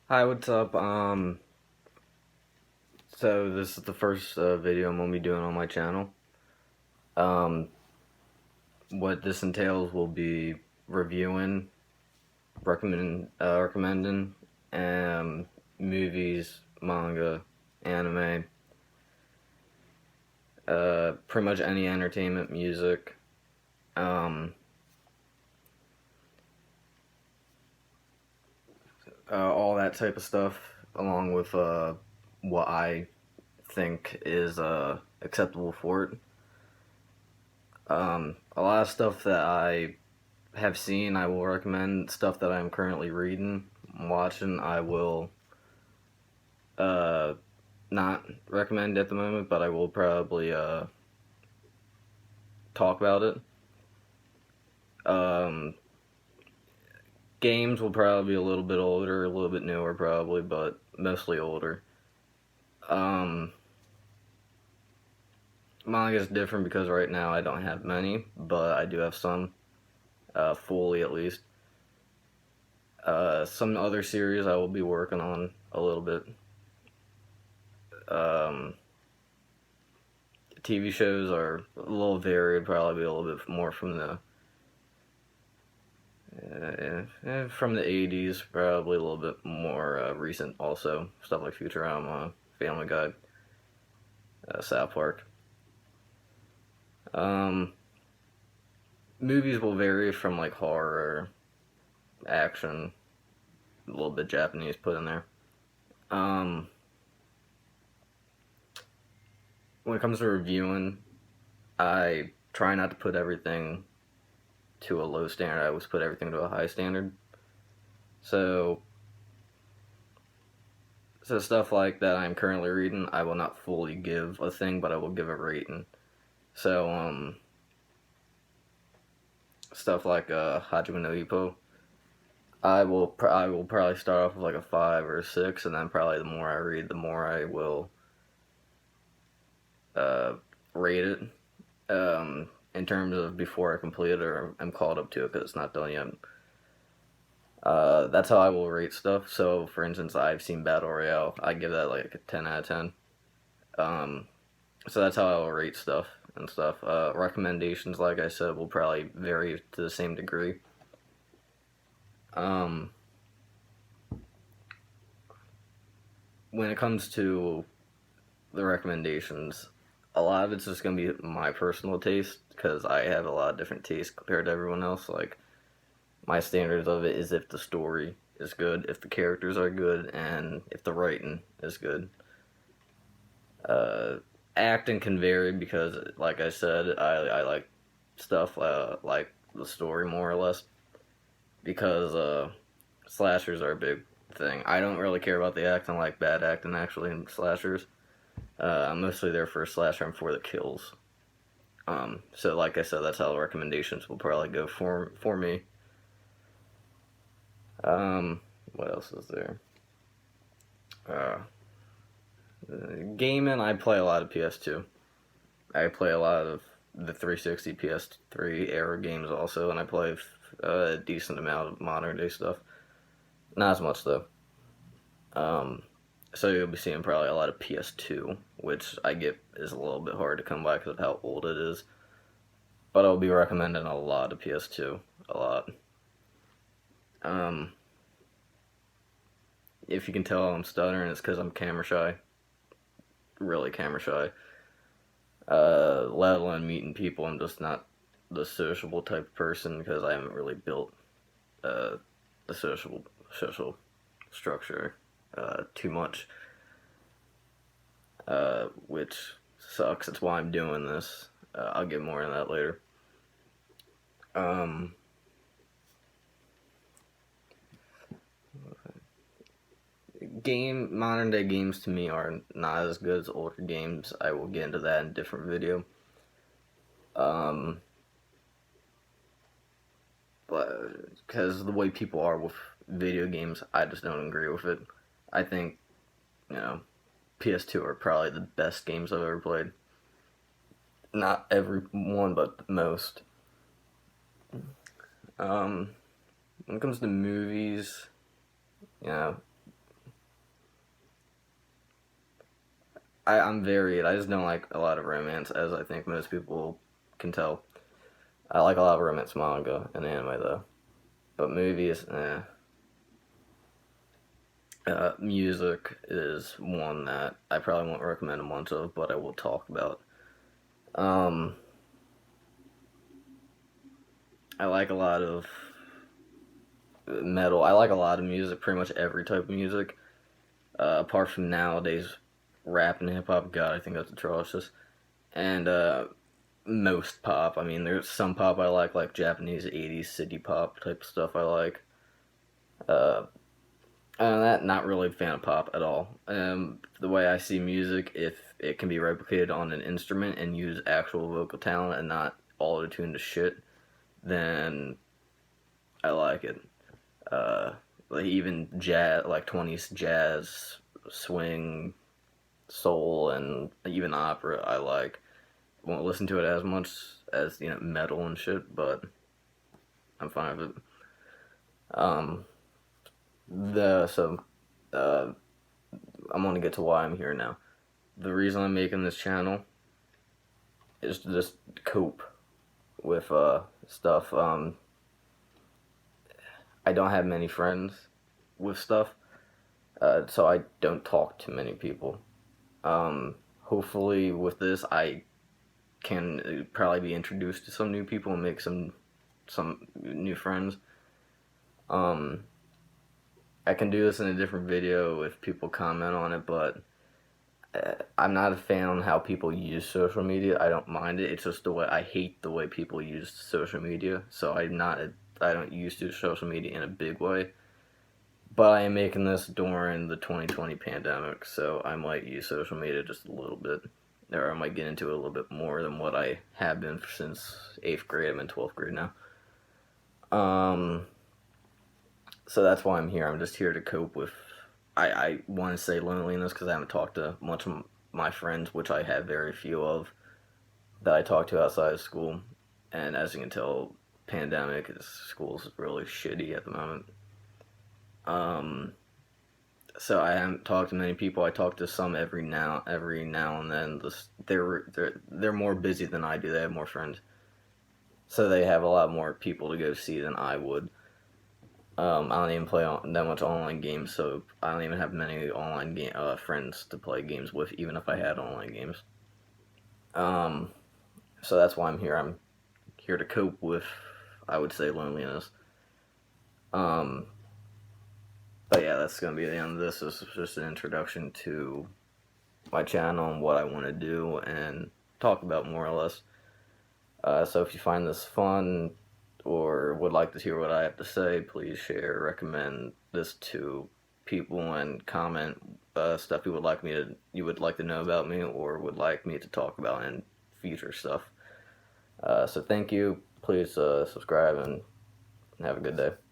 Hi, what's up? So this is the first video I'm gonna be doing on my channel. Um, what this entails will be reviewing, recommending, um, movies, manga, anime, pretty much any entertainment, music, um, all that type of stuff, along with what I think is acceptable for it. A lot of stuff that I have seen, I will recommend. Stuff that I'm currently reading, watching, I will uh, not recommend at the moment, but I will probably talk about it. Um, Games will probably be a little bit older, a little bit newer, probably, but mostly older. Um, Manga is different because right now I don't have many, but I do have some, fully at least. Some other series I will be working on a little bit. Um, TV shows are a little varied, probably a little bit more from the 80s, probably a little bit more recent also. Stuff like Futurama, Family Guy, South Park. Um, Movies will vary from like horror, action, a little bit Japanese put in there. Um, when it comes to reviewing, I try not to put everything to a low standard. I always put everything to a high standard. So So stuff like that I'm currently reading, I will not fully give a thing, but I will give a rating. So stuff like Hajime no Ippo, I will probably start off with like a 5 or 6, and then probably the more I read, the more I will uh, rate it. In terms of before I complete it or I'm caught up to it because it's not done yet. That's how I will rate stuff. So, for instance, I've seen Battle Royale. I give that like a 10 out of 10. Um, So that's how I'll rate stuff and stuff. Recommendations, like I said, will probably vary to the same degree. Um, when it comes to the recommendations, a lot of it's just going to be my personal taste because I have a lot of different tastes compared to everyone else. Like, my standards of it is if the story is good, if the characters are good, and if the writing is good. Uh, Acting can vary because, like I said, I like stuff like the story more or less because slashers are a big thing. I don't really care about the acting, like bad acting actually in slashers. I'm mostly there for a slasher and for the kills. So like I said, that's how the recommendations will probably go for me. What else is there? Uh, Gaming, I play a lot of PS2. I play a lot of the 360 PS3 era games also, and I play a decent amount of modern day stuff. Not as much though. Um, so you'll be seeing probably a lot of PS2, which I get is a little bit hard to come by because of how old it is. But I'll be recommending a lot of PS2, a lot. Um, if you can tell I'm stuttering, it's because I'm camera shy, really camera shy. Let alone meeting people, I'm just not the sociable type of person because I haven't really built uh, the social structure too much, which sucks. That's why I'm doing this. I'll get more into that later. Um, Modern day games to me are not as good as older games. I will get into that in a different video. Um, but because the way people are with video games, I just don't agree with it. I think, you know, PS2 are probably the best games I've ever played. Not every one, but most. Um, when it comes to movies, you know, I'm varied. I just don't like a lot of romance, as I think most people can tell. I like a lot of romance manga and anime though, but movies, eh. Music is one that I probably won't recommend a bunch of, but I will talk about. Um, I like a lot of metal. I like a lot of music, pretty much every type of music. Apart from nowadays, rap and hip hop. God, I think that's atrocious. And most pop. I mean, there's some pop I like Japanese '80s city pop type of stuff. I like. Uh, that not really a fan of pop at all. The way I see music, if it can be replicated on an instrument and use actual vocal talent and not auto tune to shit, then I like it. Uh, like even jazz, like 20s jazz, swing, soul, and even opera, I like. Won't listen to it as much as metal and shit, but I'm fine with it. Um, the so uh, I'm gonna get to why I'm here now. The reason I'm making this channel is to just cope with stuff. I don't have many friends with stuff, so I don't talk to many people. Hopefully, with this, I can probably be introduced to some new people and make some new friends. Um, I can do this in a different video if people comment on it, but I'm not a fan on how people use social media. I don't mind it. It's just the way I hate the way people use social media. So I don't use social media in a big way. But I am making this during the 2020 pandemic, so I might use social media just a little bit. Or I might get into it a little bit more than what I have been since 8th grade. I'm in 12th grade now. So that's why I'm here. I'm just here to cope with. I want to say loneliness because I haven't talked to much of my friends, which I have very few of, that I talk to outside of school. And as you can tell, pandemic, school's really shitty at the moment. Um, so I haven't talked to many people. I talk to some every now and then. They're more busy than I do. They have more friends, so they have a lot more people to go see than I would. I don't even play that much online games, so I don't even have many friends to play games with, even if I had online games. Um, so that's why I'm here. I'm here to cope with, I would say, loneliness. Um, but yeah, that's gonna be the end of this. This is just an introduction to my channel and what I want to do and talk about more or less. So if you find this fun or would like to hear what I have to say, please share, recommend this to people, and comment stuff you would like to know about me or would like me to talk about in future stuff. So thank you. Please subscribe and have a good day.